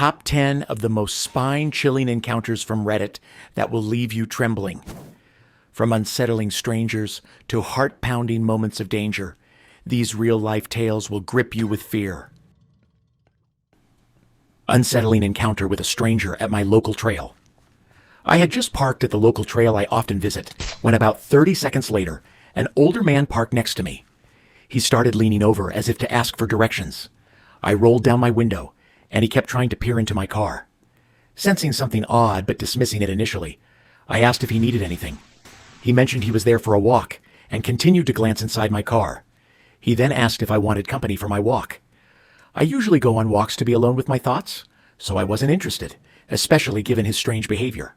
Top 10 of the most spine-chilling encounters from Reddit that will leave you trembling. From unsettling strangers to heart-pounding moments of danger, these real-life tales will grip you with fear. Unsettling encounter with a stranger at my local trail. I had just parked at the local trail I often visit, when about 30 seconds later, an older man parked next to me. He started leaning over as if to ask for directions. I rolled down my window, and he kept trying to peer into my car. Sensing something odd but dismissing it initially, I asked if he needed anything. He mentioned he was there for a walk, and continued to glance inside my car. He then asked if I wanted company for my walk. I usually go on walks to be alone with my thoughts, so I wasn't interested, especially given his strange behavior.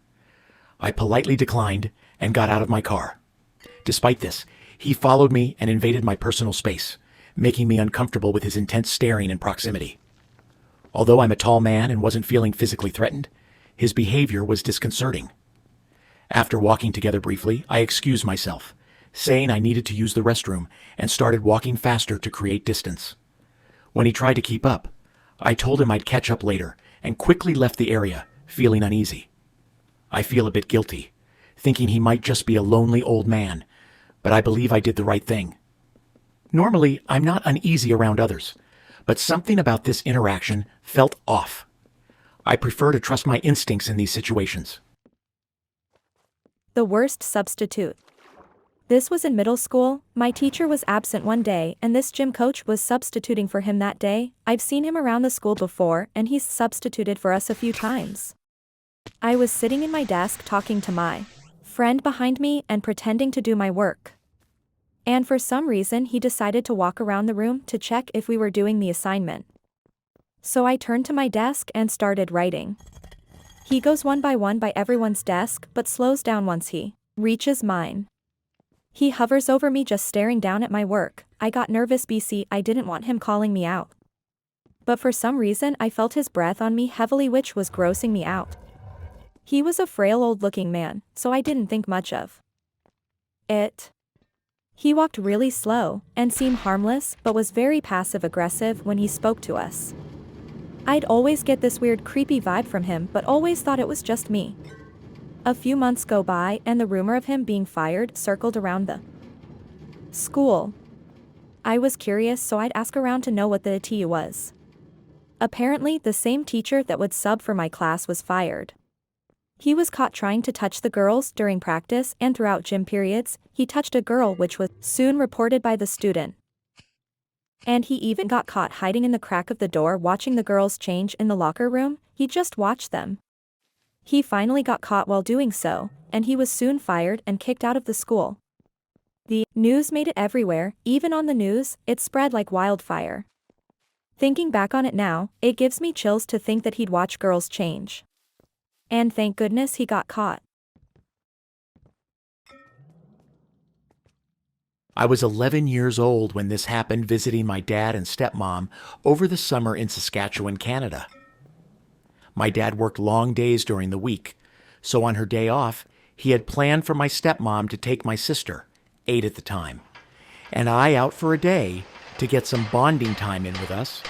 I politely declined and got out of my car. Despite this, he followed me and invaded my personal space, making me uncomfortable with his intense staring and proximity. Although I'm a tall man and wasn't feeling physically threatened, his behavior was disconcerting. After walking together briefly, I excused myself, saying I needed to use the restroom, and started walking faster to create distance. When he tried to keep up, I told him I'd catch up later and quickly left the area, feeling uneasy. I feel a bit guilty, thinking he might just be a lonely old man, but I believe I did the right thing. Normally, I'm not uneasy around others, but something about this interaction felt off. I prefer to trust my instincts in these situations. The worst substitute. This was in middle school. My teacher was absent one day and this gym coach was substituting for him that day. I've seen him around the school before and he's substituted for us a few times. I was sitting in my desk talking to my friend behind me and pretending to do my work. And for some reason he decided to walk around the room to check if we were doing the assignment. So I turned to my desk and started writing. He goes one by everyone's desk but slows down once he reaches mine. He hovers over me just staring down at my work. I got nervous BC. I didn't want him calling me out. But for some reason I felt his breath on me heavily, which was grossing me out. He was a frail old-looking man, so I didn't think much of it. He walked really slow and seemed harmless but was very passive-aggressive when he spoke to us. I'd always get this weird creepy vibe from him but always thought it was just me. A few months go by and the rumor of him being fired circled around the school. I was curious, so I'd ask around to know what the tea was. Apparently the same teacher that would sub for my class was fired. He was caught trying to touch the girls during practice, and throughout gym periods, he touched a girl, which was soon reported by the student. And he even got caught hiding in the crack of the door watching the girls change in the locker room. He just watched them. He finally got caught while doing so, and he was soon fired and kicked out of the school. The news made it everywhere. Even on the news, it spread like wildfire. Thinking back on it now, it gives me chills to think that he'd watch girls change. And thank goodness he got caught. I was 11 years old when this happened, visiting my dad and stepmom over the summer in Saskatchewan, Canada. My dad worked long days during the week, so on her day off, he had planned for my stepmom to take my sister, 8 at the time, and I out for a day to get some bonding time in with us,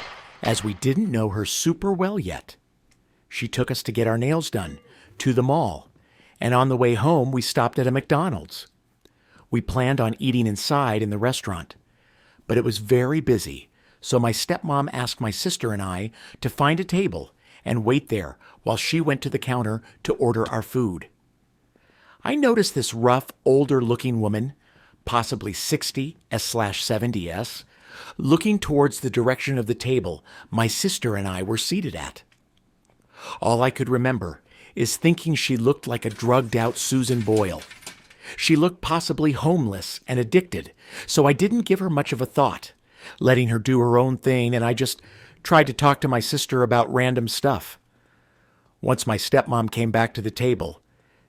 as we didn't know her super well yet. She took us to get our nails done, to the mall, and on the way home we stopped at a McDonald's. We planned on eating inside in the restaurant, but it was very busy, so my stepmom asked my sister and I to find a table and wait there while she went to the counter to order our food. I noticed this rough, older-looking woman, possibly 60s/70s, looking towards the direction of the table my sister and I were seated at. All I could remember is thinking she looked like a drugged-out Susan Boyle. She looked possibly homeless and addicted, so I didn't give her much of a thought, letting her do her own thing, and I just tried to talk to my sister about random stuff. Once my stepmom came back to the table,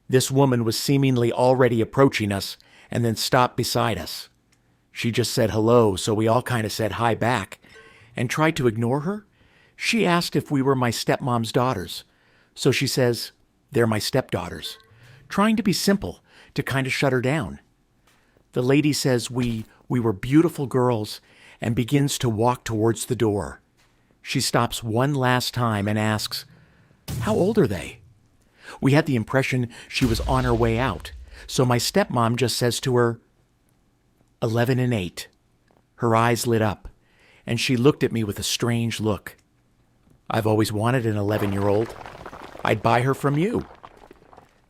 this woman was seemingly already approaching us and then stopped beside us. She just said hello, so we all kind of said hi back and tried to ignore her. She asked if we were my stepmom's daughters, so she says, "They're my stepdaughters," trying to be simple to kind of shut her down. The lady says we were beautiful girls and begins to walk towards the door. She stops one last time and asks, How old are they? We had the impression she was on her way out, so my stepmom just says to her, 11 and 8. Her eyes lit up, and she looked at me with a strange look. I've always wanted an 11-year-old. I'd buy her from you.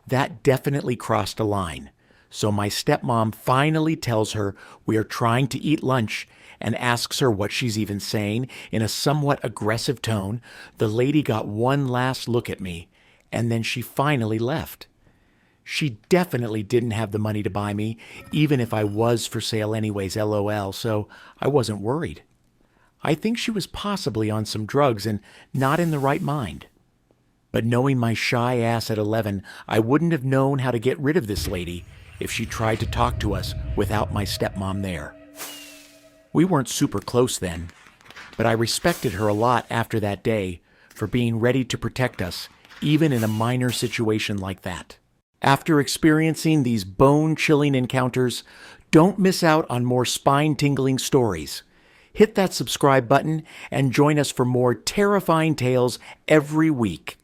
That definitely crossed a line, so my stepmom finally tells her we are trying to eat lunch and asks her what she's even saying in a somewhat aggressive tone. The lady got one last look at me, and then she finally left. She definitely didn't have the money to buy me, even if I was for sale anyways, LOL, so I wasn't worried. I think she was possibly on some drugs and not in the right mind. But knowing my shy ass at 11, I wouldn't have known how to get rid of this lady if she tried to talk to us without my stepmom there. We weren't super close then, but I respected her a lot after that day for being ready to protect us, even in a minor situation like that. After experiencing these bone-chilling encounters, don't miss out on more spine-tingling stories. Hit that subscribe button and join us for more terrifying tales every week.